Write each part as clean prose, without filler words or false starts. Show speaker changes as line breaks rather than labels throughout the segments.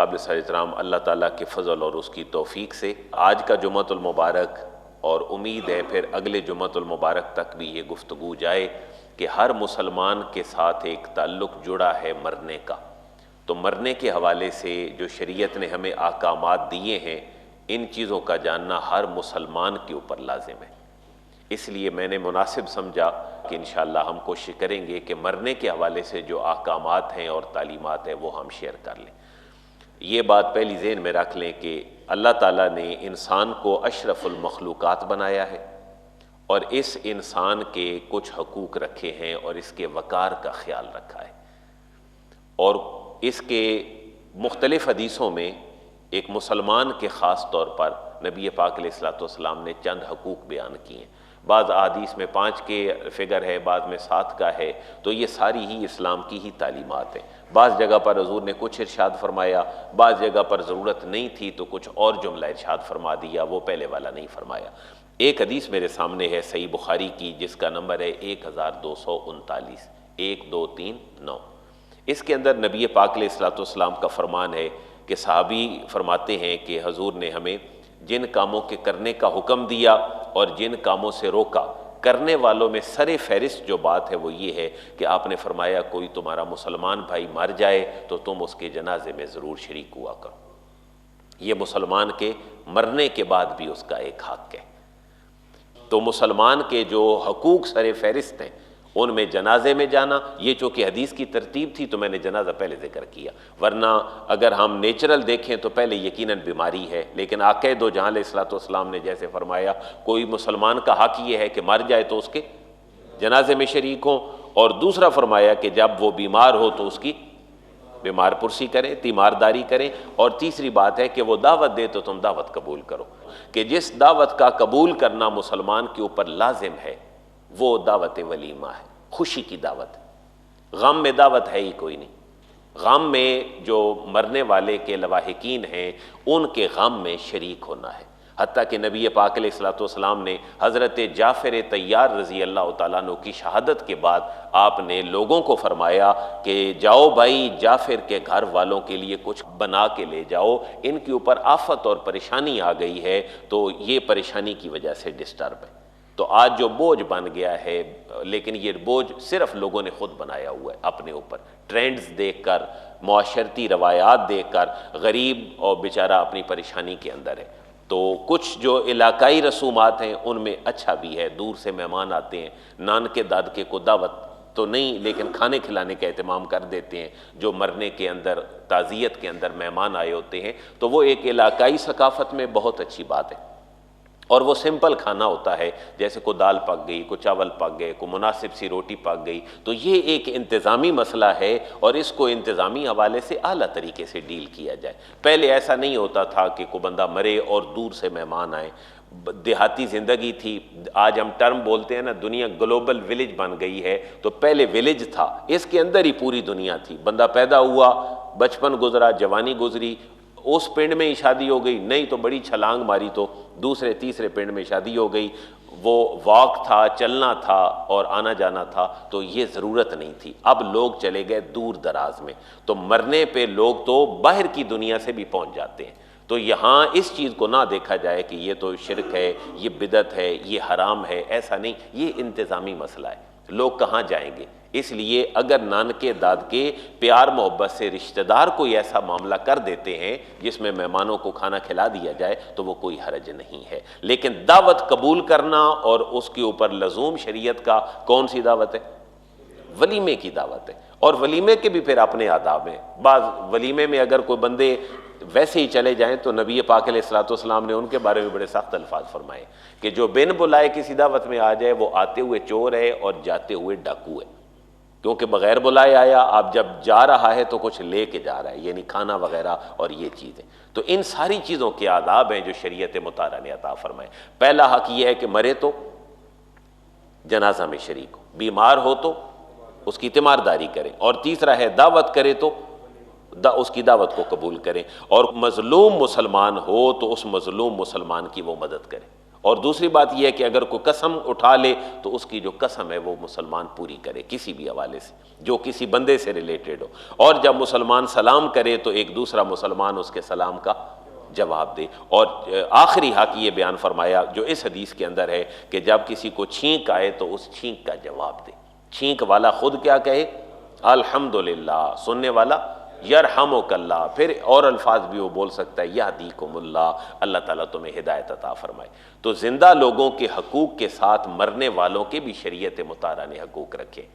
काबिल एहतराम अल्लाह ताला के फ़ज़ल और उसकी तौफ़ीक से आज का जुम्मतुल मुबारक, और उम्मीद है फिर अगले जुम्मतुल मुबारक तक भी ये गुफ्तगू जाए कि हर मुसलमान के साथ एक ताल्लुक़ जुड़ा है मरने का। तो मरने के हवाले से जो शरीयत ने हमें अहकामात दिए हैं, इन चीज़ों का जानना हर मुसलमान के ऊपर लाजिम है। इसलिए मैंने मुनासिब समझा कि इंशाअल्लाह हम कोशिश करेंगे कि मरने के हवाले से जो अहकामात हैं और तालीमात हैं वो हम शेयर कर लें। ये बात पहली ज़हन में रख लें कि अल्लाह ताला ने इंसान को अशरफुल मखलूक़ात बनाया है और इस इंसान के कुछ हकूक़ रखे हैं और इसके वक़ार का ख्याल रखा है। और इसके मुख्तलिफ़ हदीसों में एक मुसलमान के ख़ास तौर पर नबी पाक अलैहिस्सलातु वस्सलाम ने चंद हकूक़ बयान किए हैं। बाज़ अहादीस में 5 के फ़िगर है, बाद में 7 का है। तो ये सारी ही इस्लाम की ही तालीमात है। बाज़ जगह पर हुज़ूर ने कुछ इरशाद फरमाया, बाज़ जगह पर ज़रूरत नहीं थी तो कुछ और जुमला इरशाद फरमा दिया, वो पहले वाला नहीं फरमाया। एक हदीस मेरे सामने है सही बुखारी की, जिसका नंबर है 1239, 1239। इसके अंदर नबी पाक अलैहिस्सलातु वस्सलाम का फरमान है कि सहाबी फरमाते हैं कि हजूर ने हमें जिन कामों के करने का हुक्म दिया और जिन कामों से रोका, करने वालों में सरे फहरिस्त जो बात है वो ये है कि आपने फरमाया कोई तुम्हारा मुसलमान भाई मर जाए तो तुम उसके जनाजे में ज़रूर शरीक हुआ करो। ये मुसलमान के मरने के बाद भी उसका एक हक़ है। तो मुसलमान के जो हकूक़ सरे फहरिस्त हैं उनमें जनाजे में जाना, ये चूँकि हदीस की तरतीब थी तो मैंने जनाजा पहले जिक्र किया, वरना अगर हम नेचुरल देखें तो पहले यकीनन बीमारी है। लेकिन आक़ा दो जहां अलैहिस्सलातु वस्सलाम ने जैसे फरमाया कोई मुसलमान का हक़ ये है कि मर जाए तो उसके जनाजे में शरीक हो, और दूसरा फरमाया कि जब वो बीमार हो तो उसकी बीमार पुरसी करें, तीमारदारी करें, और तीसरी बात है कि वो दावत दे तो तुम दावत कबूल करो। कि जिस दावत का कबूल करना मुसलमान के ऊपर लाजिम है वो दावत वलीमा है, खुशी की दावत। गम में दावत है ही कोई नहीं। गम में जो मरने वाले के लवाहिकीन हैं उनके गम में शरीक होना है। हत्ता कि नबी पाक अलैहिस्सलातु वस्सलाम ने हज़रत जाफ़र तैयार रज़ी अल्लाह तआला अन्हु की शहादत के बाद आपने लोगों को फरमाया कि जाओ भाई जाफ़र के घर वालों के लिए कुछ बना के ले जाओ, इनके ऊपर आफत और परेशानी आ गई है, तो ये परेशानी की वजह से डिस्टर्ब है। तो आज जो बोझ बन गया है, लेकिन ये बोझ सिर्फ लोगों ने खुद बनाया हुआ है अपने ऊपर, ट्रेंड्स देखकर, मुआशरती रवायात देखकर। गरीब और बेचारा अपनी परेशानी के अंदर है। तो कुछ जो इलाकाई रसूमात हैं उनमें अच्छा भी है, दूर से मेहमान आते हैं, नान के दादके को दावत तो नहीं लेकिन खाने खिलाने का एहतमाम कर देते हैं। जो मरने के अंदर, ताज़ियत के अंदर मेहमान आए होते हैं, तो वो एक इलाकाई सकाफ़त में बहुत अच्छी बात है। और वो सिंपल खाना होता है, जैसे को दाल पक गई, को चावल पक गए, को मुनासिब सी रोटी पक गई। तो ये एक इंतज़ामी मसला है और इसको इंतज़ामी हवाले से आला तरीके से डील किया जाए। पहले ऐसा नहीं होता था कि कोई बंदा मरे और दूर से मेहमान आए, देहाती ज़िंदगी थी। आज हम टर्म बोलते हैं ना, दुनिया ग्लोबल विलेज बन गई है। तो पहले विलेज था, इसके अंदर ही पूरी दुनिया थी। बंदा पैदा हुआ, बचपन गुजरा, जवानी गुजरी, उस पिंड में ही शादी हो गई, नहीं तो बड़ी छलांग मारी तो दूसरे तीसरे पिंड में शादी हो गई। वो वॉक था, चलना था और आना जाना था, तो ये ज़रूरत नहीं थी। अब लोग चले गए दूर दराज में, तो मरने पे लोग तो बाहर की दुनिया से भी पहुंच जाते हैं। तो यहाँ इस चीज़ को ना देखा जाए कि ये तो शिरक है, ये बिदत है, ये हराम है, ऐसा नहीं। ये इंतज़ामी मसला है, लोग कहाँ जाएंगे। इसलिए अगर नानके दादके प्यार मोहब्बत से रिश्तेदार कोई ऐसा मामला कर देते हैं जिसमें मेहमानों को खाना खिला दिया जाए तो वो कोई हरज नहीं है। लेकिन दावत कबूल करना और उसके ऊपर लज़ूम शरीयत का कौन सी दावत है? वलीमे की दावत है। और वलीमे के भी फिर अपने आदाब हैं। बाज़ वलीमे में अगर कोई बंदे वैसे ही चले जाएं तो नबी पाक अलैहिस्सलातु वस्सलाम ने उनके बारे में बड़े सख्त अल्फाज फरमाए कि जो बिन बुलाए किसी दावत में आ जाए वो आते हुए चोर है और जाते हुए डाकू है। क्योंकि बगैर बुलाए आया, आप जब जा रहा है तो कुछ लेके जा रहा है, यानी खाना वगैरह और ये चीज़ें। तो इन सारी चीज़ों के आदाब हैं जो शरीयत मुतारा ने अता फरमाए। पहला हक ये है कि मरे तो जनाजा में शरीक हो, बीमार हो तो उसकी तीमारदारी करें, और तीसरा है दावत करे तो उसकी दावत को कबूल करें, और मजलूम मुसलमान हो तो उस मजलूम मुसलमान की वो मदद करें। और दूसरी बात यह है कि अगर कोई कसम उठा ले तो उसकी जो कसम है वो मुसलमान पूरी करे किसी भी हवाले से, जो किसी बंदे से रिलेटेड हो। और जब मुसलमान सलाम करे तो एक दूसरा मुसलमान उसके सलाम का जवाब दे। और आखिरी हक ये बयान फरमाया जो इस हदीस के अंदर है कि जब किसी को छींक आए तो उस छींक का जवाब दे। छींक वाला खुद क्या कहे, अल्हम्दुलिल्लाह, सुनने वाला यरहमुकल्लाह, फिर और अल्फाज भी वो बोल सकता है यहदीकुमुल्लाह, अल्लाह ताला तुम्हें हिदायत अता फरमाए। तो जिंदा लोगों के हकूक के साथ मरने वालों के भी शरीयत मुतारा ने हकूक रखे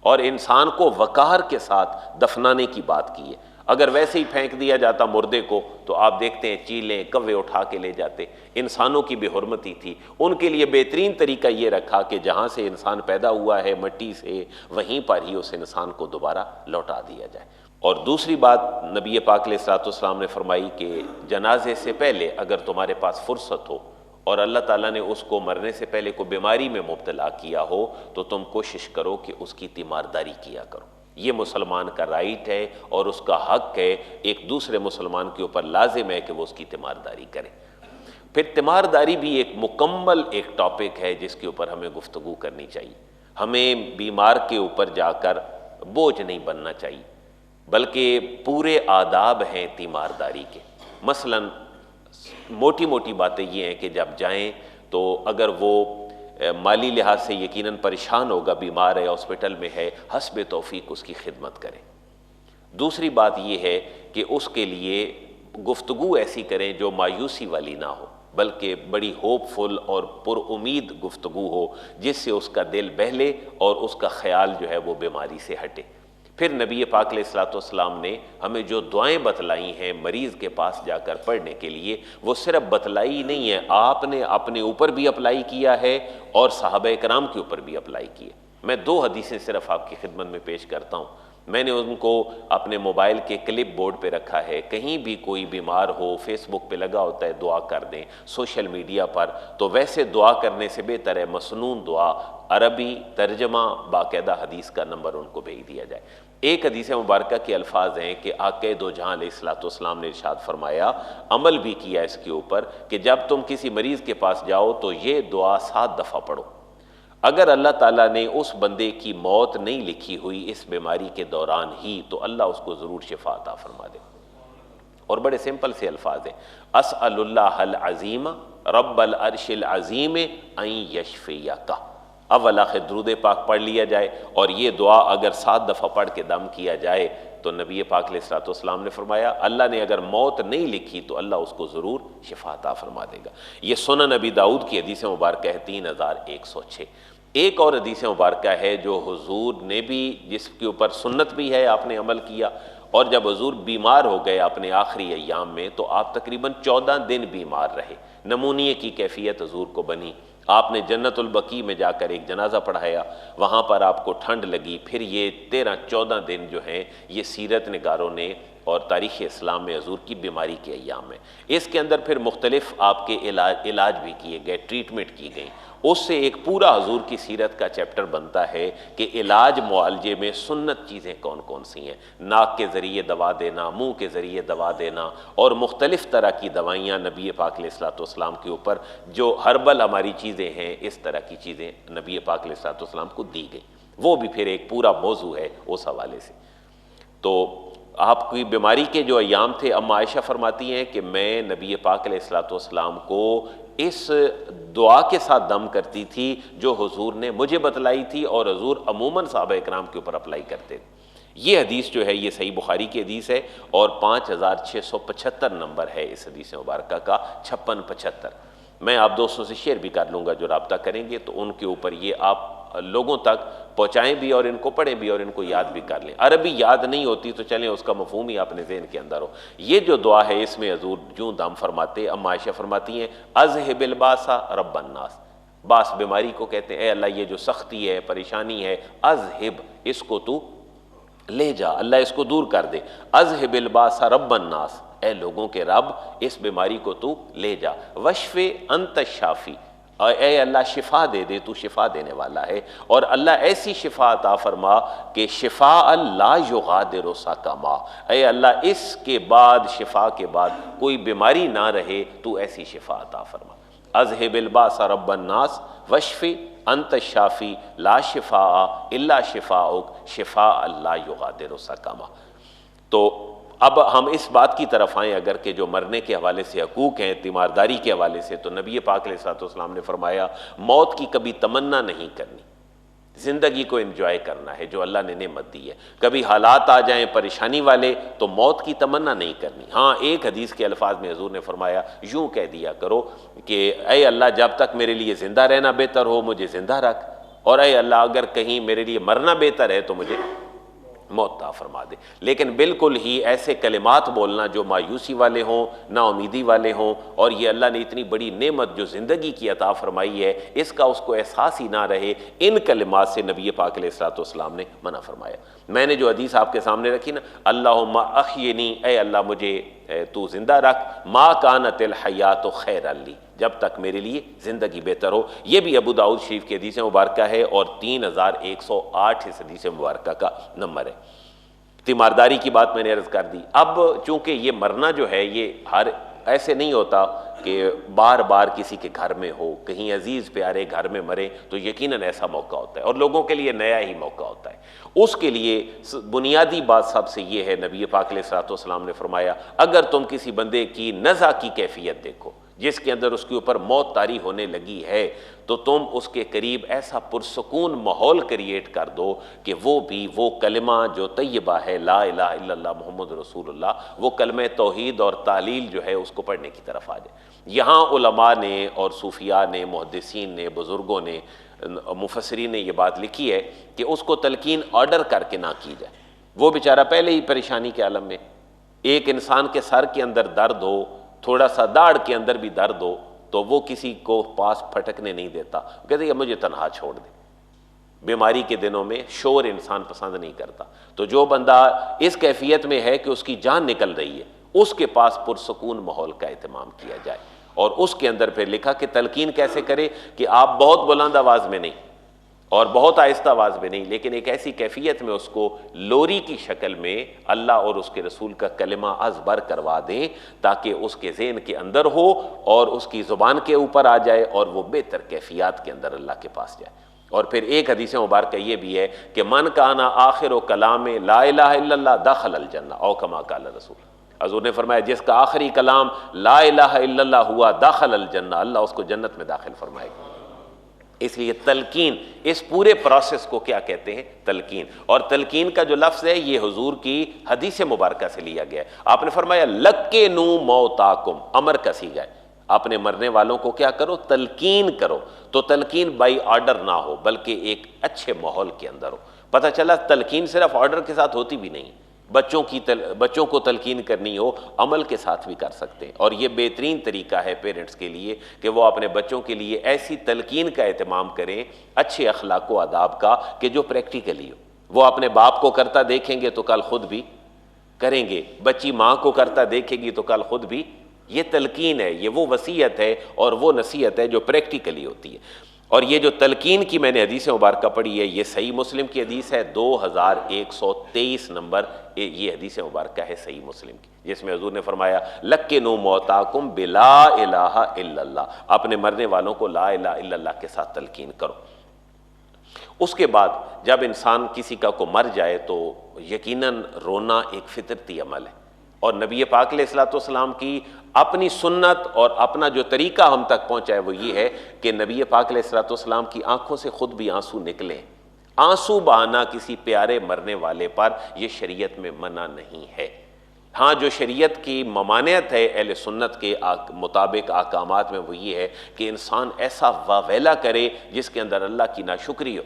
और इंसान को वकार के साथ दफनाने की बात की है। अगर वैसे ही फेंक दिया जाता मुर्दे को तो आप देखते हैं चीलें कव्वे उठा के ले जाते। इंसानों की बेहुरमती थी, उनके लिए बेहतरीन तरीका ये रखा कि जहाँ से इंसान पैदा हुआ है मट्टी से, वहीं पर ही उस इंसान को दोबारा लौटा दिया जाए। और दूसरी बात नबी पाक अलैहिस्सलाम ने फरमाई कि जनाजे से पहले अगर तुम्हारे पास फुर्सत हो और अल्लाह ताला ने उसको मरने से पहले कोई बीमारी में मुब्तला किया हो तो तुम कोशिश करो कि उसकी तीमारदारी किया करो। ये मुसलमान का राइट है और उसका हक है, एक दूसरे मुसलमान के ऊपर लाजिम है कि वो उसकी तीमारदारी करे। फिर तीमारदारी भी एक मुकम्मल एक टॉपिक है जिसके ऊपर हमें गुफ्तगू करनी चाहिए। हमें बीमार के ऊपर जाकर बोझ नहीं बनना चाहिए, बल्कि पूरे आदाब हैं तीमारदारी के। मसलन मोटी मोटी बातें ये हैं कि जब जाएं तो अगर वो माली लिहाज से यकीनन परेशान होगा, बीमार है, हॉस्पिटल में है, हस्ब तौफीक उसकी खिदमत करें। दूसरी बात यह है कि उसके लिए गुफ्तगू ऐसी करें जो मायूसी वाली ना हो, बल्कि बड़ी होपफुल और पुरुमीद गुफ्तगू हो जिससे उसका दिल बहले और उसका ख्याल जो है वो बीमारी से हटे। फिर नबी पाक अलैहिस्सलाम ने हमें जो दुआएं बतलाई हैं मरीज़ के पास जाकर पढ़ने के लिए, वो सिर्फ बतलाई नहीं है, आपने अपने ऊपर भी अप्लाई किया है और सहाबा कराम के ऊपर भी अप्लाई किए। मैं 2 हदीसें सिर्फ आपकी खिदमत में पेश करता हूँ। मैंने उनको अपने मोबाइल के क्लिप बोर्ड पे रखा है, कहीं भी कोई बीमार हो फेसबुक पे लगा होता है दुआ कर दें, सोशल मीडिया पर, तो वैसे दुआ करने से बेहतर है मसनून दुआ, अरबी तर्जमा बाकायदा हदीस का नंबर उनको भेज दिया जाए। एक हदीस मुबारक के अल्फाज हैं कि आक़े दो जहां अलैहिस्सलाम ने इरशाद फरमाया, अमल भी किया इसके ऊपर, कि जब तुम किसी मरीज़ के पास जाओ तो ये दुआ 7 दफ़ा पढ़ो। अगर अल्लाह ताला ने उस बंदे की मौत नहीं लिखी हुई इस बीमारी के दौरान ही तो अल्लाह उसको ज़रूर शिफा अता फरमा दे। और बड़े सिंपल से अल्फाज हैं, अस्अलुल्लाहल अज़ीम रब्बल अर्शिल अज़ीम अन यशफियका। अव्वल आखिर दुरूद पाक पढ़ लिया जाए और ये दुआ अगर 7 दफ़ा पढ़ के दम किया जाए तो नबी पाक अलैहिस्सलाम ने फरमाया अल्लाह ने अगर मौत नहीं लिखी तो अल्लाह उसको ज़रूर शिफा अता फरमा देगा। ये सुनन नबी दाऊद की हदीस मुबारक है 3106। एक और हदीस मुबारक है जो हुजूर ने भी, जिसके ऊपर सुन्नत भी है, आपने अमल किया, और जब हुजूर बीमार हो गए अपने आखिरी अय्याम में तो आप तकरीबन 14 दिन बीमार रहे, नमूनिए की कैफियत हुजूर को बनी। आपने जन्नतुल बकी में जाकर एक जनाजा पढ़ाया, वहाँ पर आपको ठंड लगी। फिर ये 13-14 दिन जो हैं ये सीरत निगारों ने और तारीख़ इस्लाम में हुजूर की बीमारी के अय्याम में, इसके अंदर फिर मुख्तलिफ आपके इलाज भी किए गए, ट्रीटमेंट की गई। उससे एक पूरा हुजूर की सीरत का चैप्टर बनता है कि इलाज मुआलजे में सुन्नत चीज़ें कौन कौन सी हैं। नाक के ज़रिए दवा देना, मुंह के ज़रिए दवा देना, और मुख्तलिफ़ तरह की दवाइयाँ नबी पाक अलैहिस्सलाम के ऊपर जो हर्बल हमारी चीज़ें हैं, इस तरह की चीज़ें नबी पाक अलैहिस्सलाम को दी गई। वो भी फिर एक पूरा मौजू है उस हवाले से। तो आपकी बीमारी के जो अय्याम थे, अम्मा आयशा फरमाती हैं कि मैं नबी पाक अलैहिस्सलाम को इस दुआ के साथ दम करती थी जो हुजूर ने मुझे बतलाई थी और हुजूर अमूमन सहाबा इकराम के ऊपर अप्लाई करते थे। ये हदीस जो है ये सही बुखारी की हदीस है और 5675 नंबर है इस हदीस मुबारक का, 5675। मैं आप दोस्तों से शेयर भी कर लूँगा जो राब्ता करेंगे तो उनके ऊपर ये आप लोगों तक पहुँचाएँ भी और इनको पढ़ें भी और इनको याद भी कर लें। अरबी याद नहीं होती तो चलें उसका मफहूम ही अपने ज़हन के अंदर हो। ये जो दुआ है इसमें हजूर यूँ दम फरमाते, अम्मा आयशा फरमाती हैं, अज़हिबिल बासा रब्बन नास। बास बीमारी को कहते हैं, ए अल्लाह ये जो सख्ती है, परेशानी है, अज़हिब, इसको तू ले जा, अल्लाह इसको दूर कर दे। अज़हिबिल बासा रब्बन नास, ए लोगों के रब इस बीमारी को तू ले जा। वशफ़े अंत शाफ़ी, ए अल्लाह शिफा दे दे, तू शिफा देने वाला है। और अल्लाह ऐसी शिफा अता फरमा कि शिफा अल्लाह युगादिरु सक़मा, ए अल्लाह इसके बाद शिफा के बाद कोई बीमारी ना रहे, तू ऐसी शिफा अता फरमा। अज़हिबिल बासा रब्बन नास वशफी अंत शाफी ला शिफा इल्ला शिफाउक शिफा अल्ला युगादिरु सकमा। तो अब हम इस बात की तरफ आएँ अगर कि जो मरने के हवाले से हकूक़ हैं, तीमारदारी के हवाले से, तो नबी पाक अलैहिस्सलाम ने फरमाया मौत की कभी तमन्ना नहीं करनी, ज़िंदगी को एंजॉय करना है जो अल्लाह ने नेमत दी है। कभी हालात आ जाएं परेशानी वाले तो मौत की तमन्ना नहीं करनी। हाँ, एक हदीस के अल्फाज में हुज़ूर ने फरमाया यूँ कह दिया करो कि ऐ अल्लाह जब तक मेरे लिए ज़िंदा रहना बेहतर हो मुझे ज़िंदा रख, और ऐ अल्लाह अगर कहीं मेरे लिए मरना बेहतर है तो मुझे मौत अता फरमा दे। लेकिन बिल्कुल ही ऐसे कलिमात बोलना जो मायूसी वाले हों, नाउमीदी वाले हों, और ये अल्लाह ने इतनी बड़ी नेमत जो ज़िंदगी की अता फरमाई है इसका उसको एहसास ही ना रहे, इन कलिमात से नबी पाक अलैहिस्सलाम ने मना फरमाया। मैंने जो हदीस आपके सामने रखी ना, अल्लाहुम्मा अह्यिनी, ऐ अल्लाह मुझे तू ज़िंदा रख, मा कानतिल हयातु खैरन ली, जब तक मेरे लिए ज़िंदगी बेहतर हो। ये भी अबू दाऊद शरीफ की हदीस मुबारक है और 3108 इस हदीस मुबारक का नंबर है। तीमारदारी की बात मैंने अर्ज़ कर दी। अब चूँकि ये मरना जो है ये हर ऐसे नहीं होता कि बार बार किसी के घर में हो, कहीं अजीज़ प्यारे घर में मरे तो यकीनन ऐसा मौका होता है और लोगों के लिए नया ही मौका होता है। उसके लिए बुनियादी बात सबसे ये है, नबी पाक अलैहिस्सलाम ने फरमाया अगर तुम किसी बंदे की नज़ा की कैफियत देखो जिसके अंदर उसके ऊपर मौत तारी होने लगी है, तो तुम उसके करीब ऐसा पुरसकून माहौल क्रिएट कर दो कि वो कलिमा जो तय्यबा है ला इलाहा इल्लल्लाह मुहम्मद रसूलुल्लाह, वो कलमे तौहीद और तालील जो है उसको पढ़ने की तरफ आ जाए। यहाँ उलमा ने और सूफिया ने, मुहद्दिसीन ने, बुज़ुर्गों ने, मुफस्सिरीन ने ये बात लिखी है कि उसको तलकीन ऑर्डर करके ना की जाए। वो बेचारा पहले ही परेशानी के आलम में, एक इंसान के सर के अंदर दर्द हो, थोड़ा सा दाढ़ के अंदर भी दर्द हो, तो वो किसी को पास फटकने नहीं देता, कहते हैं मुझे तन्हा छोड़ दे। बीमारी के दिनों में शोर इंसान पसंद नहीं करता। तो जो बंदा इस कैफियत में है कि उसकी जान निकल रही है, उसके पास पुरसकून माहौल का एहतमाम किया जाए। और उसके अंदर फिर लिखा कि तलकीन कैसे करे कि आप बहुत बुलंद आवाज़ में नहीं और बहुत आहिस्ता आवाज़ में नहीं, लेकिन एक ऐसी कैफियत में उसको लोरी की शक्ल में अल्लाह और उसके रसूल का कलिमा अज़बर करवा दें ताकि उसके ज़हन के अंदर हो और उसकी ज़ुबान के ऊपर आ जाए और वो बेहतर कैफियत के अंदर अल्लाह के पास जाए। और फिर एक हदीस मुबारक ये भी है कि मन काना आखिर कलाम ला इलाहा इल्लल्लाह दखलल जन्नह औ कमा क़ाल रसूल। हज़ूर ने फरमाया जिसका आखिरी कलाम ला इलाहा इल्लल्लाह हुआ दखलल जन्नह, अल्लाह उसको जन्नत में दाखिल फरमाएगा। इसलिए तलकीन, इस पूरे प्रोसेस को क्या कहते हैं? तलकीन। और तलकीन का जो लफ्ज़ है ये हुजूर की हदीस मुबारक से लिया गया है। आपने फरमाया लक्के नू मौताकुम, अमर का सीगा है, आपने मरने वालों को क्या करो? तलकीन करो। तो तलकीन बाई ऑर्डर ना हो बल्कि एक अच्छे माहौल के अंदर हो। पता चला तलकीन सिर्फ ऑर्डर के साथ होती भी नहीं, बच्चों को तलकीन करनी हो अमल के साथ भी कर सकते हैं। और ये बेहतरीन तरीका है पेरेंट्स के लिए कि वो अपने बच्चों के लिए ऐसी तलकीन का एहतमाम करें अच्छे अखलाक व आदाब का कि जो प्रैक्टिकली हो। वो अपने बाप को करता देखेंगे तो कल खुद भी करेंगे, बच्ची माँ को करता देखेगी तो कल खुद भी। ये तलकीन है, ये वो वसीयत है और वो नसीहत है जो प्रैक्टिकली होती है। और ये जो तलकीन की मैंने हदीस मुबारक पढ़ी है ये सही मुस्लिम की हदीस है, 2123 नंबर ये हदीस मुबारक है सही मुस्लिम की, जिसमें हुजूर ने फरमाया लक्किनू मौताकुम बिला इलाहा इल्लल्लाह, अपने मरने वालों को ला इलाहा इल्लल्लाह के साथ तलकीन करो। उसके बाद जब इंसान किसी का को मर जाए तो यकीनन रोना एक फितरती अमल है। और नबी पाक अलैहिस्सलाम की अपनी सुन्नत और अपना जो तरीका हम तक पहुँचा है वो ये है कि नबी पाक अलैहिस्सलाम की आंखों से खुद भी आंसू निकले। आंसू बहाना किसी प्यारे मरने वाले पर यह शरीयत में मना नहीं है। हाँ, जो शरीयत की ममानियत है अहले सुन्नत के मुताबिक अहकामात में वो ये है कि इंसान ऐसा वावेला करे जिसके अंदर अल्लाह की नाशुक्री हो,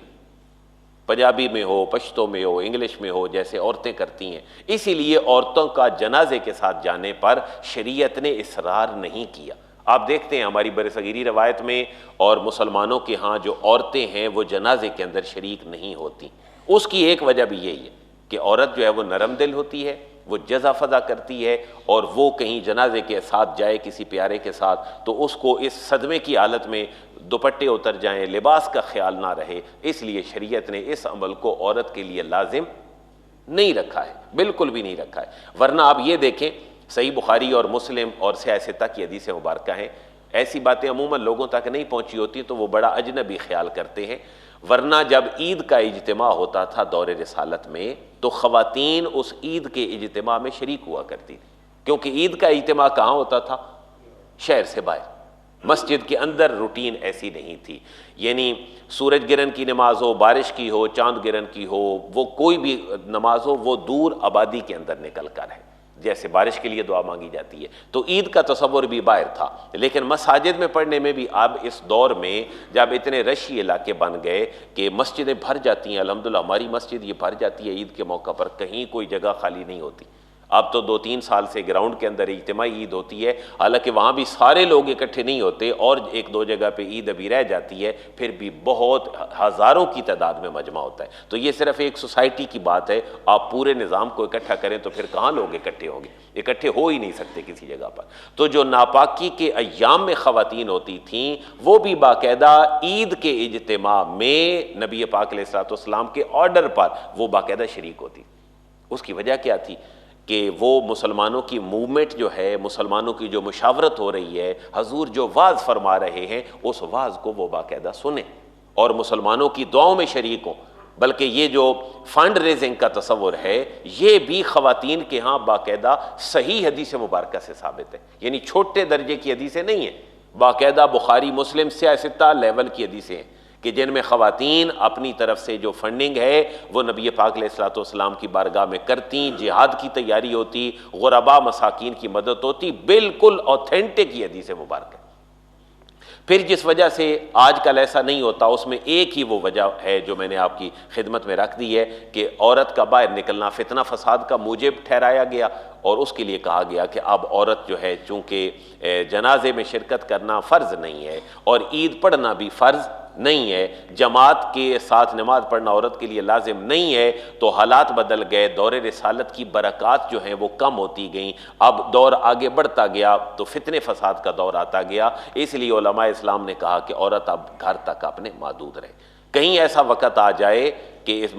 पंजाबी में हो, पश्तो में हो, इंग्लिश में हो, जैसे औरतें करती हैं। इसीलिए औरतों का जनाजे के साथ जाने पर शरीयत ने इसरार नहीं किया। आप देखते हैं हमारी बरसगीरी रवायत में और मुसलमानों के यहाँ जो औरतें हैं वो जनाजे के अंदर शरीक नहीं होती। उसकी एक वजह भी यही है कि औरत जो है वो नरम दिल होती है, वो जज़ा फ़ज़ा करती है और वो कहीं जनाजे के साथ जाए किसी प्यारे के साथ तो उसको इस सदमे की हालत में दुपट्टे उतर जाएं, लिबास का ख्याल ना रहे। इसलिए शरीयत ने इस अमल को औरत के लिए लाजिम नहीं रखा है, बिल्कुल भी नहीं रखा है। वरना आप ये देखें सही बुखारी और मुस्लिम और सियासता की हदीसें मुबारक हैं, ऐसी बातें अमूमन लोगों तक नहीं पहुंची होती तो वो बड़ा अजनबी ख्याल करते हैं। वरना जब ईद का इज्तिमा होता था दौर रिसालत में तो ख़वातीन उस ईद के इज्तिमा में शरीक हुआ करती थी, क्योंकि ईद का इज्तिमा कहाँ होता था? शहर से बाहर, मस्जिद के अंदर रूटीन ऐसी नहीं थी। यानी सूरज गिरन की नमाज हो, बारिश की हो, चांद गिरन की हो, वो कोई भी नमाज हो, वो दूर आबादी के अंदर निकल कर है। जैसे बारिश के लिए दुआ मांगी जाती है तो ईद का तसव्वुर भी बाहर था। लेकिन मसाजिद में पढ़ने में भी अब इस दौर में जब इतने रशी इलाके बन गए कि मस्जिदें भर जाती हैं, अल्हम्दुलिल्लाह हमारी मस्जिद ये भर जाती है ईद के मौका पर, कहीं कोई जगह खाली नहीं होती। अब तो 2-3 साल से ग्राउंड के अंदर इज्तिमाई ईद होती है, हालांकि वहाँ भी सारे लोग इकट्ठे नहीं होते और 1-2 जगह पे ईद अभी रह जाती है, फिर भी बहुत हज़ारों की तादाद में मजमा होता है। तो ये सिर्फ एक सोसाइटी की बात है, आप पूरे निज़ाम को इकट्ठा करें तो फिर कहाँ लोग इकट्ठे होंगे? इकट्ठे हो ही नहीं सकते किसी जगह पर। तो जो नापाकी के अय्याम में ख़वातीन होती थीं वो भी बाकायदा ईद के इज्तिमा में नबी पाक अलैहिस्सलाम के ऑर्डर पर वो बाकायदा शरीक होती। उसकी वजह क्या थी कि वो मुसलमानों की मूवमेंट जो है, मुसलमानों की जो मुशावरत हो रही है, हजूर जो वाज फरमा रहे हैं उस वाज को वो बाकायदा सुने और मुसलमानों की दुआओं में शरीक हों। बल्कि ये जो फंड रेजिंग का तसव्वुर है ये भी ख़वातीन के यहाँ बाकायदा सही हदीस मुबारक से साबित है, यानी छोटे दर्जे की हदीसें नहीं है, बाकायदा बुखारी मुस्लिम सियासता लेवल की हदीसें हैं कि जिनमें ख़वातीन अपनी तरफ से जो फंडिंग है वो नबी पाक अलैहिस्सलाम की बारगाह में करती, जिहाद की तैयारी होती, गुरबा मसाकीन की मदद होती, बिल्कुल ऑथेंटिक ये हदीस मुबारक है। फिर जिस वजह से आजकल ऐसा नहीं होता उसमें एक ही वो वजह है जो मैंने आपकी खिदमत में रख दी है कि औरत का बाहर निकलना फितना फसाद का मूजिब ठहराया गया और उसके लिए कहा गया कि अब औरत जो है चूँकि जनाजे में शिरकत करना फ़र्ज़ नहीं है और ईद पढ़ना भी फ़र्ज़ नहीं है, जमात के साथ नमाज पढ़ना औरत के लिए लाजिम नहीं है, तो हालात बदल गए, दौर रिसालत की बरक़ात जो हैं वो कम होती गईं। अब दौर आगे बढ़ता गया तो फितने फसाद का दौर आता गया, इसलिए उलमा इस्लाम ने कहा कि औरत अब घर तक अपने महदूद रहे। कहीं ऐसा वक़्त आ जाए कि इस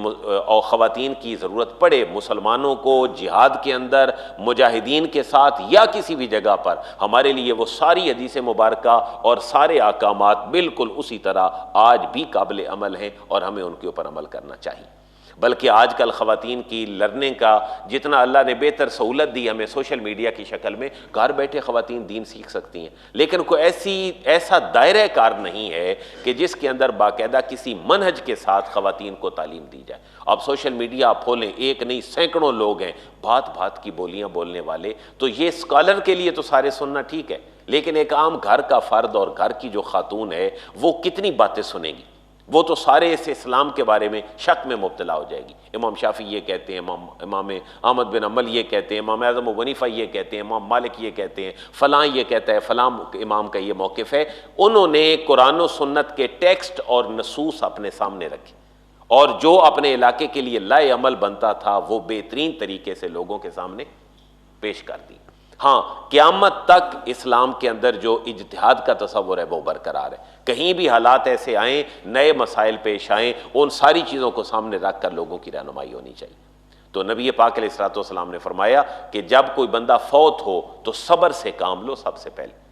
ख़वातीन की ज़रूरत पड़े मुसलमानों को जिहाद के अंदर मुजाहिदीन के साथ या किसी भी जगह पर, हमारे लिए वो सारी हदीस मुबारका और सारे अहकामात बिल्कुल उसी तरह आज भी काबिल अमल हैं और हमें उनके ऊपर अमल करना चाहिए। बल्कि आजकल ख़वातीन की लर्निंग का जितना अल्लाह ने बेहतर सहूलत दी हमें सोशल मीडिया की शक्ल में, घर बैठे ख़वातीन दीन सीख सकती हैं, लेकिन कोई ऐसा दायरा कार नहीं है कि जिसके अंदर बाकायदा किसी मनहज के साथ ख़वातीन को तालीम दी जाए। अब सोशल मीडिया आप खोलें, एक नहीं सैकड़ों लोग हैं भात भात की बोलियाँ बोलने वाले, तो ये स्कॉलर के लिए तो सारे सुनना ठीक है, लेकिन एक आम घर का फ़र्द और घर की जो खातून है वो कितनी बातें सुनेगी? वो तो सारे इस इस्लाम के बारे में शक में मुब्तला हो जाएगी। इमाम शाफी ये कहते हैं, इमाम अहमद बिन अम्बल ये कहते हैं, इमाम आज़म अबू हनीफा ये कहते हैं, इमाम मालिक ये कहते हैं, फ़लाँ ये कहता है, फ़लाँ इमाम का ये मौक़िफ़ है। उन्होंने कुरान और सुन्नत के टेक्स्ट और नसूस अपने सामने रखे और जो अपने इलाके के लिए लाए अमल बनता था वो बेहतरीन तरीके से लोगों के सामने पेश कर दी। हाँ, क़यामत तक इस्लाम के अंदर जो इज्तिहाद का तसव्वुर है वो बरकरार है। कहीं भी हालात ऐसे आएँ, नए मसाइल पेश आएँ, उन सारी चीज़ों को सामने रख कर लोगों की रहनुमाई होनी चाहिए। तो नबी पाक अलैहिस्सलाम ने फरमाया कि जब कोई बंदा फौत हो तो सब्र से काम लो सबसे पहले।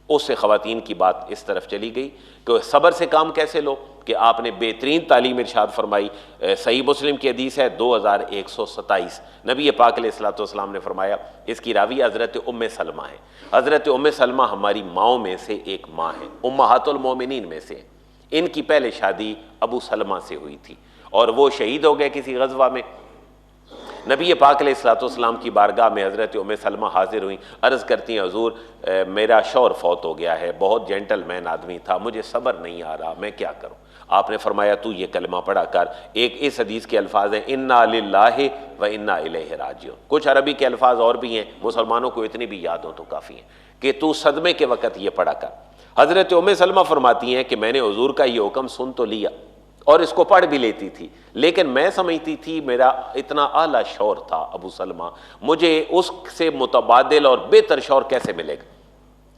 उससे ख़वातीन की बात इस तरफ चली गई कि सब्र से काम कैसे लो, कि आपने बेहतरीन तालीम इरशाद फरमाई। सही मुस्लिम की हदीस है 2127, नबी पाक अलैहिस्सलाम ने फरमाया, इसकी रावी हज़रत उम्मे सलमा है। हज़रत उम्मे सलमा हमारी माओं में से एक माँ है, उम्महातुल मोमिनीन में से। इनकी पहले शादी अबू सलमा से हुई थी और वो शहीद हो गए किसी गज़वा में। नबी पाक अलैहिस्सलाम की बारगाह में हज़रत उम्मे सलमा हाजिर हुई, अर्ज़ करती हैं, हुज़ूर मेरा शौहर फौत हो गया है, बहुत जेंटलमैन आदमी था, मुझे सब्र नहीं आ रहा, मैं क्या करूँ? आपने फरमाया तू ये कलमा पढ़ा कर। एक इस हदीस के अल्फाज हैं, इन्ना लिल्लाहि व इन्ना इलैहि राजिऊन। कुछ अरबी के अल्फाज और भी हैं, मुसलमानों को इतनी भी याद हो तो काफ़ी हैं कि तू सदमे के वक़्त ये पढ़ा कर। हज़रत उम्मे सलमा फरमाती हैं कि मैंने हुज़ूर का ये हुक्म सुन तो लिया और इसको पढ़ भी लेती थी, लेकिन मैं समझती थी मेरा इतना आला शौहर था अबू सलमा, मुझे उससे मुतबादिल और बेहतर शौहर कैसे मिलेगा?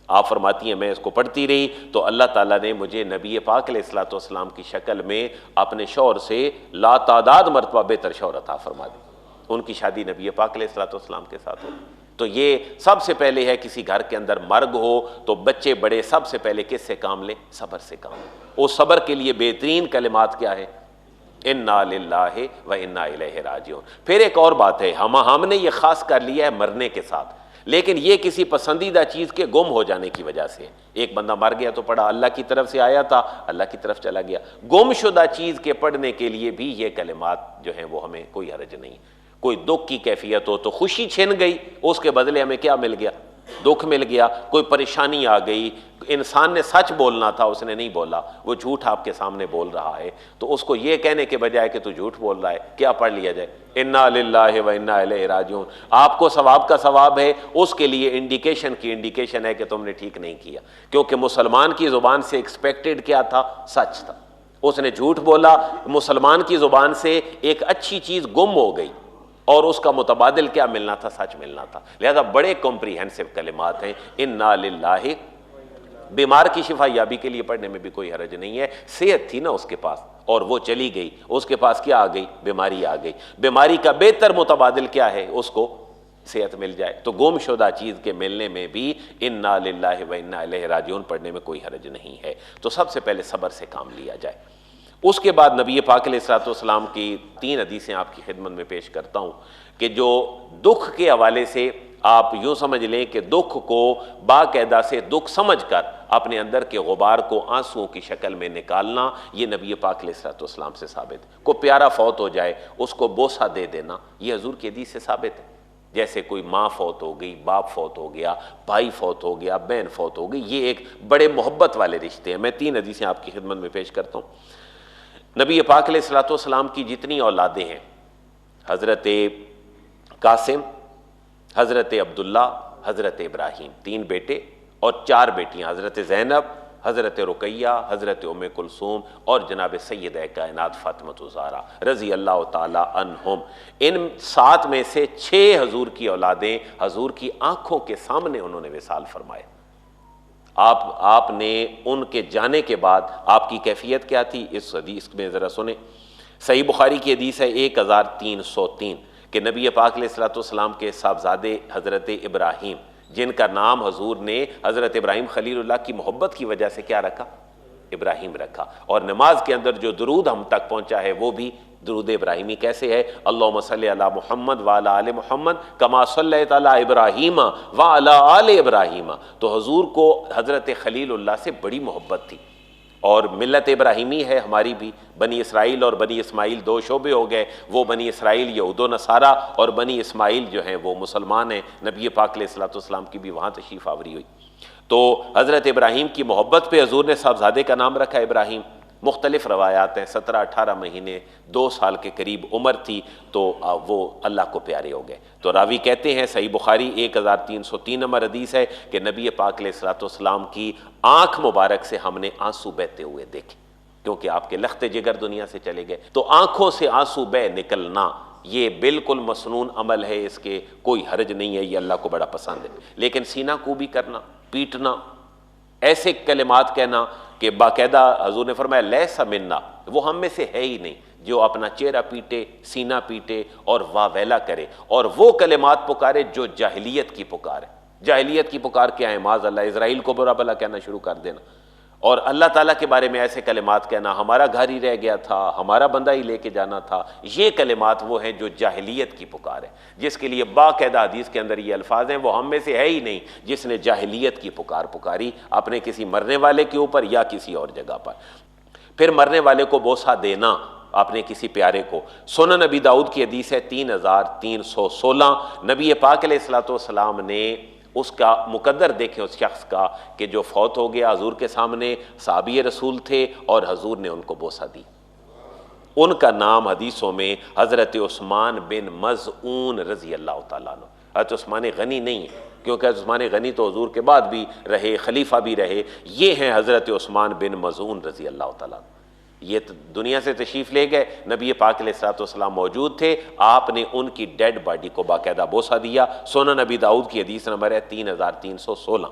आप फरमाती हैं मैं इसको पढ़ती रही तो अल्लाह ताला ने मुझे नबी पाक अलैहिस्सलाम की शक्ल में अपने शौहर से लातादाद मरतबा बेहतर शौहर अता फरमा दी। उनकी शादी नबी पाक अलैहिस्सलाम के साथ हो। तो ये सबसे पहले है, किसी घर के अंदर मर्ग हो तो बच्चे बड़े सबसे पहले किससे काम लें? सब्र से काम लें। वो सब्र के लिए बेहतरीन कलिमात क्या है? इन्ना लिल्लाहि व इन्ना इलैहि राजिऊन। फिर एक और बात है, हमने ये खास कर लिया है मरने के साथ, लेकिन ये किसी पसंदीदा चीज़ के गुम हो जाने की वजह से। एक बंदा मर गया तो पढ़ा, अल्लाह की तरफ से आया था, अल्लाह की तरफ चला गया। गुमशुदा चीज़ के पढ़ने के लिए भी ये कलिमात जो हैं वो हमें कोई हर्ज नहीं। कोई दुख की कैफियत हो तो खुशी छिन गई, उसके बदले हमें क्या मिल गया? दुख मिल गया। कोई परेशानी आ गई, इंसान ने सच बोलना था, उसने नहीं बोला, वो झूठ आपके सामने बोल रहा है, तो उसको ये कहने के बजाय कि तू झूठ बोल रहा है, क्या पढ़ लिया जाए? इन्ना लिल्लाहि व इन्ना इलैहि राजिऊन। आपको सवाब का सवाब है, उसके लिए इंडिकेशन की इंडिकेशन है कि तुमने ठीक नहीं किया, क्योंकि मुसलमान की ज़ुबान से एक्सपेक्टेड क्या था? सच था। उसने झूठ बोला, मुसलमान की ज़ुबान से एक अच्छी चीज़ गुम हो गई और उसका मुतबादिल क्या मिलना था? सच मिलना था। लिहाजा बड़े कॉम्प्रीहेंसिव कलिमात हैं। इन्ना लिल्लाहि, बीमार की शिफा याबी के लिए पढ़ने में भी कोई हरज नहीं है। सेहत थी ना उसके पास और वो चली गई, उसके पास क्या आ गई? बीमारी आ गई। बीमारी का बेहतर मुतबादिल क्या है? उसको सेहत मिल जाए। तो गुमशुदा चीज़ के मिलने में भी इन्ना लिल्लाहि व इन्ना इलैहि राजिऊन पढ़ने में कोई हरज नहीं है। तो सबसे पहले सब्र से काम लिया जाए। उसके बाद नबी पाक अलैहिस्सलाम की 3 हदीसें आपकी खिदमत में पेश करता हूँ कि जो दुख के हवाले से आप यूँ समझ लें कि दुख को बाकायदा से दुख समझकर अपने अंदर के गुबार को आंसुओं की शक्ल में निकालना, ये नबी पाक अलैहिस्सलाम से साबित है। को प्यारा फौत हो जाए उसको बोसा दे देना, ये हजूर की हदीस से साबित है। जैसे कोई माँ फौत हो गई, बाप फौत हो गया, भाई फौत हो गया, बहन फौत हो गई, ये एक बड़े मोहब्बत वाले रिश्ते हैं। मैं 3 हदीसें आपकी खिदमत में पेश करता हूँ। नबी पाक अलैहिस्सलाम की जितनी औलादें हैं, हज़रत कासिम, हज़रत अब्दुल्ला, हज़रत इब्राहीम, 3 बेटे और 4 बेटियां, हज़रत ज़ैनब, हज़रत रुकैया, हज़रत उम्मे कुलसूम और जनाब सैयदा कायनात फातिमा ज़हरा रज़ी अल्लाह ताला अन्हुम। इन 7 में से 6 हजूर की औलादें हजूर की आंखों के सामने उन्होंने विसाल फरमाए। आपने उनके जाने के बाद आपकी कैफियत क्या थी? इस हदीस में ज़रा सुने। सही बुखारी की हदीस है 1303 कि नबी पाक अलैहिस्सलाम के साहबजादे हज़रत इब्राहीम, जिनका नाम हजूर ने हज़रत इब्राहीम खलीलुल्लाह की मोहब्बत की वजह से क्या रखा? इब्राहीम रखा। और नमाज के अंदर जो दुरूद हम तक पहुँचा है वो भी दुरूद इब्राहीमी कैसे है? अल्लाहुम्मा सल्ली अला मुहम्मद व अला आले मुहम्मद कमा सल्लैता अला इब्राहीम व अला आले इब्राहीम। तो हजूर को हज़रत खलीलुल्लाह से बड़ी मोहब्बत थी और मिल्लत इब्राहीमी है हमारी भी। बनी इसराइल और बनी इस्माइल 2 शोबे हो गए। वो बनी इसराइल यहूद व नसारा और बनी इस्माइल जो हैं वो मुसलमान हैं। नबी पाक अलैहिस्सलाम की भी वहाँ तशरीफ़ आवरी हुई। तो हज़रत इब्राहीम की मोहब्बत पे हजूर ने साहबजादे का नाम रखा इब्राहीम। मुख्तलिफ रवायात हैं, 17-18 महीने 2 साल के करीब उम्र थी तो वो अल्लाह को प्यारे हो गए। तो रावी कहते हैं, सही बुखारी 1303 नंबर हदीस है कि नबी पाक अलैहिस्सलाम की आँख मुबारक से हमने आंसू बहते हुए देखे, क्योंकि आपके लख्ते जिगर दुनिया से चले गए। तो आँखों से आंसू बह निकलना ये बिल्कुल मसनून अमल है, इसके कोई हर्ज नहीं है, ये अल्लाह को बड़ा पसंद है। लेकिन सीना कूबी करना, पीटना, ऐसे कलिमात कहना कि बाकायदा हजूर ने फरमाया लैसा मिन्ना, वो हम में से है ही नहीं जो अपना चेहरा पीटे, सीना पीटे और वावेला करे और वो कलिमात पुकारे जो जाहिलियत की पुकार है। जाहिलियत की पुकार क्या है? माज़ अल्लाह, इज़राइल को बुरा भला कहना शुरू कर देना और अल्लाह ताला के बारे में ऐसे कलिमात कहना, हमारा घर ही रह गया था, हमारा बंदा ही लेके जाना था। ये कलिमात वो हैं जो जाहिलियत की पुकार है, जिसके लिए बाकायदा हदीस के अंदर ये अल्फाज हैं, वो हम में से है ही नहीं जिसने जाहिलियत की पुकार पुकारी अपने किसी मरने वाले के ऊपर या किसी और जगह पर। फिर मरने वाले को बोसा देना अपने किसी प्यारे को। सुनन नबी दाऊद की हदीस है 3316। नबी पाक अलैहिस्सलाम ने उसका मुकद्दर देखें उस शख्स का कि जो फौत हो गया, हजूर के सामने साहबी रसूल थे और हजूर ने उनको बोसा दी। उनका नाम हदीसों में हज़रत उस्मान बिन मज़ऊन रज़ी अल्लाह ताला अन्हु। हज़रत उस्मान गनी नहीं है, क्योंकि हज़रत उस्मान गनी तो हजूर के बाद भी रहे, खलीफा भी रहे। ये हैं हज़रत उस्मान बिन मज़ऊन रज़ी अल्लाह ताला अन्हु। ये तो दुनिया से तशरीफ़ ले गए, नबी पाक अलैहिस्सलाम मौजूद थे, आपने उनकी डेड बॉडी को बाकायदा बोसा दिया। सुनन नबी दाऊद की हदीस नंबर है 3316।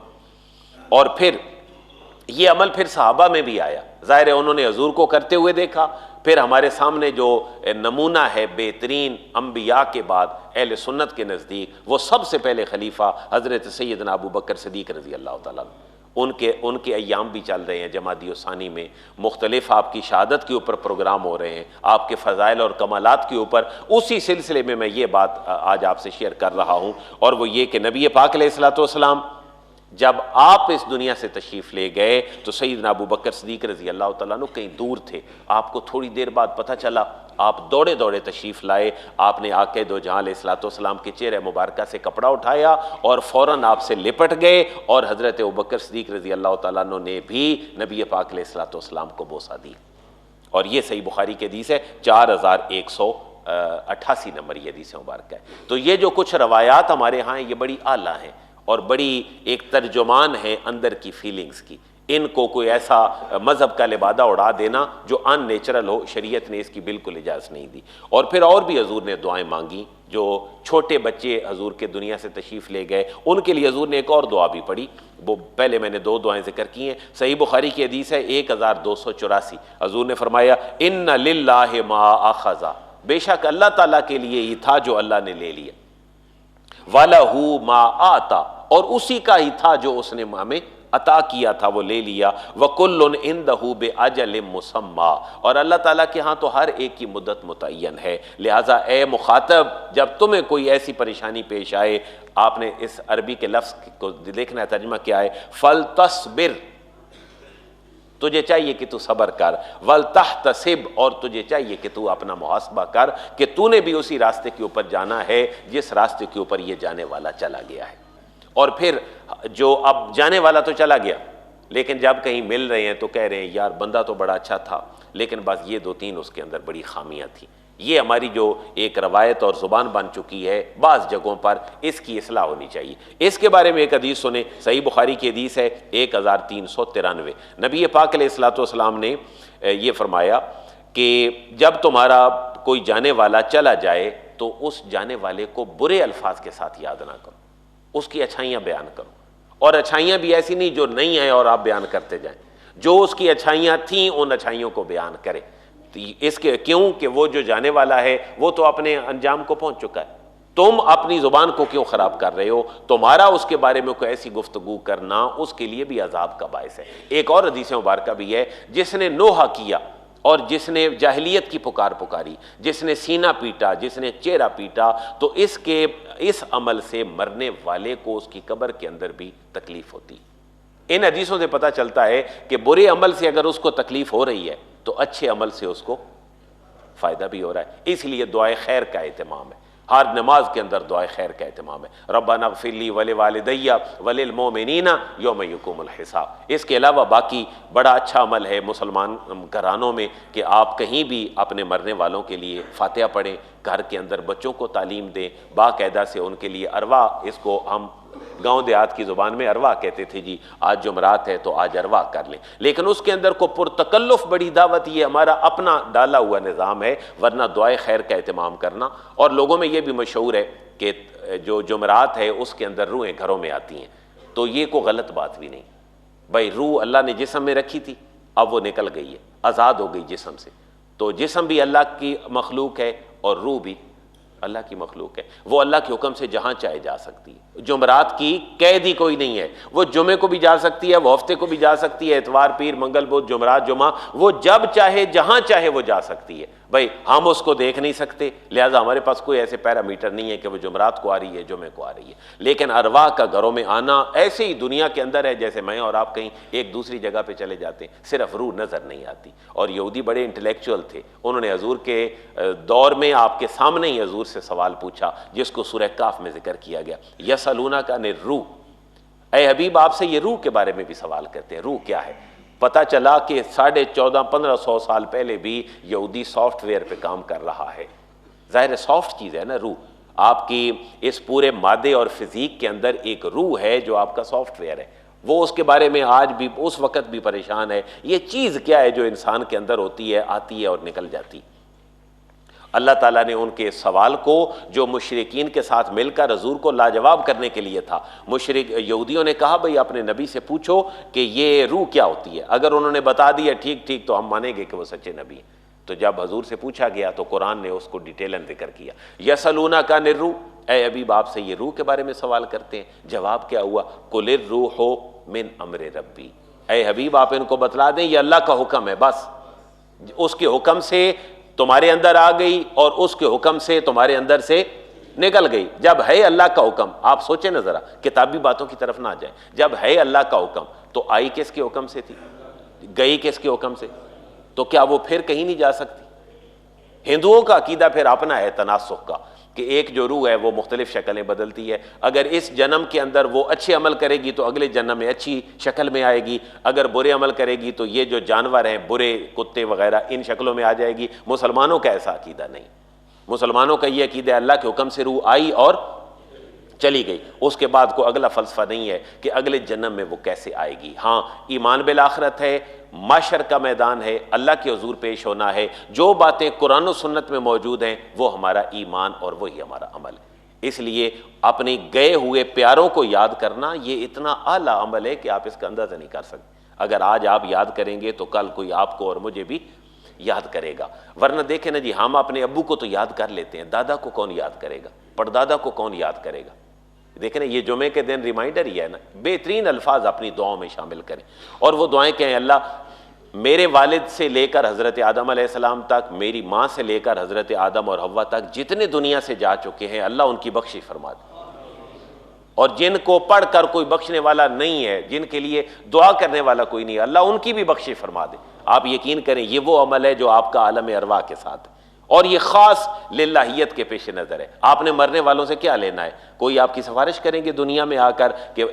और फिर ये अमल फिर सहाबा में भी आया। ज़ाहिर है उन्होंने हजूर को करते हुए देखा, फिर हमारे सामने जो नमूना है बेहतरीन अम्बिया के बाद अहले सुन्नत के नज़दीक, वो सबसे पहले खलीफा हज़रत सैयदना अबू बकर सिद्दीक़ रज़ी अल्लाह ताला उनके अय्याम भी चल रहे हैं। जमादी सानी में मुख्तलिफ आपकी शहादत के ऊपर प्रोग्राम हो रहे हैं, आपके फ़ज़ाइल और कमालात के ऊपर। उसी सिलसिले में मैं ये बात आज आपसे शेयर कर रहा हूँ, और वो ये कि नबी पाक अलैहिस्सलातु वस्सलाम जब आप इस दुनिया से तशरीफ़ ले गए तो सैयदना अबू बकर सिद्दीक़ रज़ी अल्लाह तआला अन्हु कहीं दूर थे। आपको थोड़ी देर बाद पता चला, आप दौड़े दौड़े तशरीफ़ लाए। आपने आक़ा दो जहां अलैहिस्सलातु वस्सलाम के चेहरे मुबारका से कपड़ा उठाया और फ़ौरन आपसे लिपट गए, और हज़रत अबू बकर सिद्दीक़ रज़ी अल्लाह तआला अन्हु ने भी नबी पाक अलैहिस्सलातु वस्सलाम को बोसा दी। और ये सही बुखारी की हदीस है, 4188 नंबर ये हदीस मुबारक है। तो ये जो कुछ रवायात हमारे यहाँ हैं, ये बड़ी आला हैं और बड़ी एक तर्जुमान है अंदर की फीलिंग्स की। इनको कोई ऐसा मज़हब का लिबादा उड़ा देना जो अननेचुरल हो, शरीयत ने इसकी बिल्कुल इजाज़त नहीं दी। और फिर और भी हजूर ने दुआएं मांगी। जो छोटे बच्चे हजूर के दुनिया से तशरीफ़ ले गए, उनके लिए हजूर ने एक और दुआ भी पढ़ी। वो पहले मैंने 2 दुआएं जिक्र की हैं। सही बुखारी की हदीस है 1284। हजूर ने फरमाया, इन्ना लिल्लाहि मा अखज़ा, बेशक अल्लाह ताला के लिए ही था जो अल्लाह ने ले लिया, वलहू मा आता, और उसी का ही था जो उसने हमें अता किया था, वो ले लिया। वकुल्लुन इंदहू बिअजलिम मुसम्मा, और अल्लाह ताला के यहाँ तो हर एक की मुद्दत मुतय्यन है। लिहाजा ए मुखातब, जब तुम्हें कोई ऐसी परेशानी पेश आए, आपने इस अरबी के लफ्ज़ को देखना है, तर्जुमा क्या है, फल तस्बिर, तुझे चाहिए कि तू सब्र कर, वल तहतसिब, और तुझे चाहिए कि तू अपना मुहासबा कर कि तूने भी उसी रास्ते के ऊपर जाना है जिस रास्ते के ऊपर ये जाने वाला चला गया है। और फिर जो अब जाने वाला तो चला गया, लेकिन जब कहीं मिल रहे हैं तो कह रहे हैं यार बंदा तो बड़ा अच्छा था, लेकिन बस ये 2-3 उसके अंदर बड़ी खामियां थी। ये हमारी जो एक रवायत और ज़ुबान बन चुकी है, बाज़ जगहों पर इसकी इस्लाह होनी चाहिए। इसके बारे में एक हदीस सुने, सही बुखारी की हदीस है 1393। नबी पाक अलैहिस्सलातु वस्सलाम ने ये फरमाया कि जब तुम्हारा कोई जाने वाला चला जाए तो उस जाने वाले को बुरे अल्फाज के साथ याद ना करो, उसकी अच्छाइयाँ बयान करो। और अच्छाइयाँ भी ऐसी नहीं जो नहीं है और आप बयान करते जाएं, जो उसकी अच्छाइयाँ थीं उन अच्छाइयों को बयान करें। तो इसके क्यों कि वो जो जाने वाला है वो तो अपने अंजाम को पहुंच चुका है। तुम अपनी ज़ुबान को क्यों ख़राब कर रहे हो? तुम्हारा उसके बारे में कोई ऐसी गुफ्तगू करना उसके लिए भी अजाब का बायस है। एक और हदीस मुबारका भी है, जिसने नोहा किया और जिसने जाहिलियत की पुकार पुकारी, जिसने सीना पीटा, जिसने चेहरा पीटा, तो इस अमल से मरने वाले को उसकी कब्र के अंदर भी तकलीफ होती। इन हदीसों से पता चलता है कि बुरे अमल से अगर उसको तकलीफ हो रही है तो अच्छे अमल से उसको फायदा भी हो रहा है। इसलिए दुआए खैर का एहतमाम है, हर नमाज के अंदर दुआए खैर का एहतमाम है। रब्बना ग़फ़िरली वले वालिदैया वलिल मोमिनीना यौम यक़ूमुल हिसाब। इसके अलावा बाकी बड़ा अच्छा अमल है मुसलमान घरानों में कि आप कहीं भी अपने मरने वालों के लिए फातिहा पढ़ें, घर के अंदर बच्चों को तालीम दें, बाकायदा से उनके लिए अरवा, इसको हम गांव देहात की ज़ुबान में अरवा कहते थे जी, आज जुमरात है तो आज अरवा कर लें। लेकिन उसके अंदर को पुरतकल्लुफ़ बड़ी दावत, ये हमारा अपना डाला हुआ निज़ाम है, वरना दुआए खैर का एहतमाम करना। और लोगों में ये भी मशहूर है कि जो जुमरात है उसके अंदर रूहें घरों में आती हैं, तो ये कोई गलत बात भी नहीं भाई। रूह अल्लाह ने जिस्म में रखी थी, अब वो निकल गई है, आज़ाद हो गई जिस्म से। तो जिस्म भी अल्लाह की मखलूक है और रूह भी अल्लाह की मखलूक है, वो अल्लाह के हुक्म से जहाँ चाहे जा सकती है। जुमरात की कैद ही कोई नहीं है, वो जुमे को भी जा सकती है, वो हफ्ते को भी जा सकती है, इतवार पीर मंगल बुध जुमरात जुमा, वो जब चाहे जहाँ चाहे वो जा सकती है। भाई हम उसको देख नहीं सकते, लिहाजा हमारे पास कोई ऐसे पैरामीटर नहीं है कि वो जुमरात को आ रही है, जुमे को आ रही है। लेकिन अरवाह का घरों में आना ऐसे ही दुनिया के अंदर है जैसे मैं और आप कहीं एक दूसरी जगह पे चले जाते हैं, सिर्फ रूह नज़र नहीं आती। और यहूदी बड़े इंटेलेक्चुअल थे, उन्होंने हजूर के दौर में आपके सामने ही हजूर से सवाल पूछा जिसको सूरह काफ में जिक्र किया गया, यसअलूना का रूह, ए हबीब आपसे ये रूह के बारे में भी सवाल करते हैं, रूह क्या है? पता चला कि 1450-1500 साल पहले भी यहूदी सॉफ्टवेयर पे काम कर रहा है। ज़ाहिर सॉफ्ट चीज़ है ना रूह, आपकी इस पूरे मादे और फिज़ीक के अंदर एक रूह है जो आपका सॉफ्टवेयर है। वो उसके बारे में आज भी उस वक़्त भी परेशान है, ये चीज़ क्या है जो इंसान के अंदर होती है, आती है और निकल जाती। अल्लाह ताला ने उनके सवाल को जो मुशरिकीन के साथ मिलकर हजूर को लाजवाब करने के लिए था, मुशरिक यहूदियों ने कहा भाई अपने नबी से पूछो कि ये रूह क्या होती है। अगर उन्होंने बता दिया ठीक ठीक तो हम मानेंगे कि वो सच्चे नबी हैं। तो जब हजूर से पूछा गया तो कुरान ने उसको डिटेलन जिक्र किया। यसलूना का निर्रू, ए हबीब आपसे ये रूह के बारे में सवाल करते हैं। जवाब क्या हुआ? कुलिर रूहो मिन अम्रे रब्बी, ए हबीब आप इनको बतला दें ये अल्लाह का हुक्म है, बस उसके हुक्म से तुम्हारे अंदर आ गई और उसके हुक्म से तुम्हारे अंदर से निकल गई। जब है अल्लाह का हुक्म, आप सोचें ना जरा, किताबी बातों की तरफ ना जाए, जब है अल्लाह का हुक्म तो आई किसके हुक्म से थी, गई किसके हुक्म से? तो क्या वो फिर कहीं नहीं जा सकती? हिंदुओं का अकीदा फिर अपना है तनासुख का कि एक जो रूह है वो मुख्तलिफ शक्लें बदलती है। अगर इस जन्म के अंदर वो अच्छे अमल करेगी तो अगले जन्म में अच्छी शक्ल में आएगी, अगर बुरे अमल करेगी तो ये जो जानवर हैं बुरे कुत्ते वगैरह इन शक्लों में आ जाएगी। मुसलमानों का ऐसा अकीदा नहीं। मुसलमानों का ये अकीदा अल्लाह के हुक्म से रूह आई और चली गई, उसके बाद को अगला फलसफा नहीं है कि अगले जन्म में वो कैसे आएगी। हाँ, ईमान बिल आखिरत है, माशर का मैदान है, अल्लाह के हुजूर पेश होना है, जो बातें कुरान और सुन्नत में मौजूद हैं वो हमारा ईमान और वही हमारा अमल है। इसलिए अपने गए हुए प्यारों को याद करना ये इतना आला अमल है कि आप इसका अंदाजा नहीं कर सकते। अगर आज आप याद करेंगे तो कल कोई आपको और मुझे भी याद करेगा। वरना देखें ना जी, हम अपने अब्बू को तो याद कर लेते हैं, दादा को कौन याद करेगा, परदादा को कौन याद करेगा? देखें ना, ये जुमे के दिन रिमाइंडर ही है ना, बेहतरीन अल्फाज अपनी दुआओं में शामिल करें। और वो दुआएं कहें, अल्लाह मेरे वालिद से लेकर हज़रत आदम अलैहिस्सलाम तक, मेरी माँ से लेकर हज़रत आदम और हव्वा तक जितने दुनिया से जा चुके हैं, अल्लाह उनकी बख्शिश फरमा दे। और जिनको पढ़ कर कोई बख्शने वाला नहीं है, जिनके लिए दुआ करने वाला कोई नहीं है, अल्लाह उनकी भी बख्शिश फरमा दे। आप यकीन करें ये वो अमल है जो आपका आलम अरवा के साथ है और ये खास लिल्लाहियत के पेश नज़र है। आपने मरने वालों से क्या लेना है? कोई आपकी सिफारिश करेंगे दुनिया में आकर कि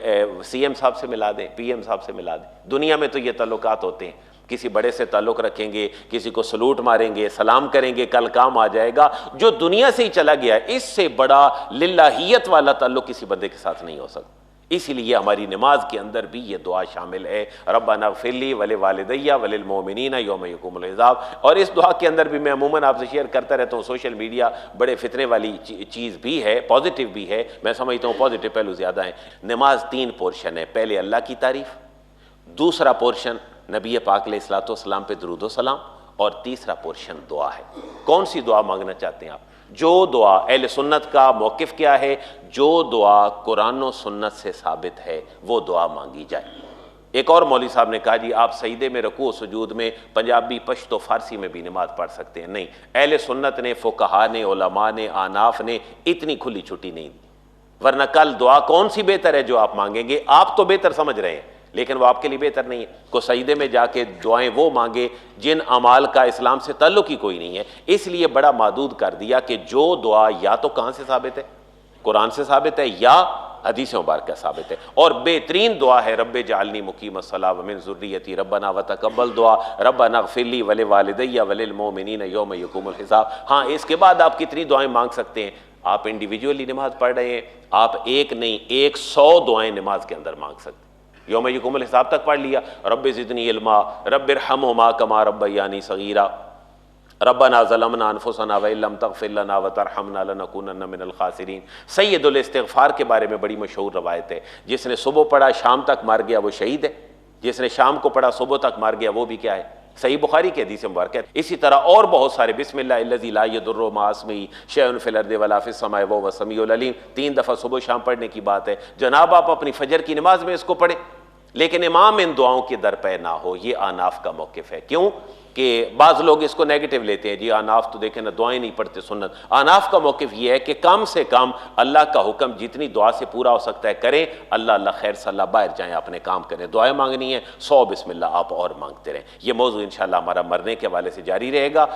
सीएम साहब से मिला दें, पीएम साहब से मिला दें? दुनिया में तो ये ताल्लुकात होते हैं, किसी बड़े से ताल्लुक रखेंगे, किसी को सलूट मारेंगे, सलाम करेंगे, कल काम आ जाएगा। जो दुनिया से ही चला गया, इससे बड़ा लिल्लाहियत वाला ताल्लुक किसी बंदे के साथ नहीं हो सकता। इसीलिए हमारी नमाज के अंदर भी ये दुआ शामिल है, रब्बना ग़फ़िरली वले वालिदैया वलिल मोमिनीना यौम यक़ूमुल हिसाब। और इस दुआ के अंदर भी मैं अमूमन आपसे शेयर करता रहता हूँ, सोशल मीडिया बड़े फितने वाली चीज़ भी है, पॉजिटिव भी है, मैं समझता हूँ पॉजिटिव पहलू ज़्यादा है। नमाज 3 पोर्शन है, पहले अल्लाह की तारीफ़, दूसरा पोर्शन नबी पाक अलैहिस्सलातु वस्सलाम पे दुरूद व सलाम, और तीसरा पोर्शन दुआ है। कौन सी दुआ मांगना चाहते हैं आप? जो दुआ, अहले सुन्नत का मौक़िफ़ क्या है, जो दुआ कुरान और सुन्नत से साबित है वो दुआ मांगी जाए। एक और मौलवी साहब ने कहा जी आप सईदे में, रुकू सुजूद में पंजाबी, पश्तो, फारसी में भी नमाज पढ़ सकते हैं। नहीं, अहले सुन्नत ने, फ़ुक़हा ने, उलमा ने, आनाफ ने इतनी खुली छुट्टी नहीं दी। वरना कल दुआ कौन सी बेहतर है जो आप मांगेंगे? आप तो बेहतर समझ रहे हैं लेकिन वो आपके लिए बेहतर नहीं है। को सईदे में जाके दुआएं वो मांगे जिन अमाल का इस्लाम से ताल्लुक ही कोई नहीं है। इसलिए बड़ा मादूद कर दिया कि जो दुआ या तो कहाँ से साबित है, कुरान से साबित है, या हदीस मुबारक साबित है। और बेहतरीन दुआ है रब्बे जालनी मुकीमस्सलाह व मिन ज़ुर्रियती रब्बना व तक़ब्बल दुआ रब्बना ग़फ़िरली वले वालिदैया वलिल मोमिनीना यौम यक़ूमुल हिसाब। हाँ, इसके बाद आप कितनी दुआएं मांग सकते हैं? आप इंडिविजुअली नमाज पढ़ रहे हैं, आप एक नहीं 100 दुआएं नमाज के अंदर मांग सकते हैं। यौम यक़ूमुल हिसाब तक पढ़ लिया, रब्बि ज़िदनी इल्मा, रब्बिरहम्हुमा कमा रब्बयानी सगीरा, रब्बना ज़लमना अनफुसना व इल्लम तग़फ़िर लना व तरहमना लनकूनन्ना मिनल ख़ासिरीन। सय्यदुल इस्तिग़फ़ार के बारे में बड़ी मशहूर रवायत है, जिसने सुबह पढ़ा शाम तक मर गया वो शहीद है, जिसने शाम को पढ़ा सुबह तक मर गया वो भी क्या है? सही बुखारी के हदीस मुबारक है। इसी तरह और बहुत सारे, बिस्मिल्लाहिल्लज़ी ला यदुर्रु मअ इस्मिही शैउन फिल अर्दि वला फिस समाई व हुवस समीउल अलीम 3 दफ़ा सुबह शाम पढ़ने की बात है। जनाब आप अपनी फजर की नमाज में इसको पढ़ें, लेकिन इमाम इन दुआओं के दर पे ना हो। ये आनाफ का मौक़िफ़ है। क्यों कि बाज़ लोग इसको नेगेटिव लेते हैं, जी आनाफ तो देखें ना दुआएं नहीं पढ़ते सुन्नत। आनाफ का मौक़िफ़ ये है कि कम से कम अल्लाह का हुक्म जितनी दुआ से पूरा हो सकता है करें। अल्लाह अल्लाह खैर सल्ला, बाहर जाएँ अपने काम करें। दुआएं मांगनी है 100 बिस्मिल्लाह आप और मांगते रहें। ये मौजू इंशाअल्लाह हमारा मरने के हवाले से जारी रहेगा।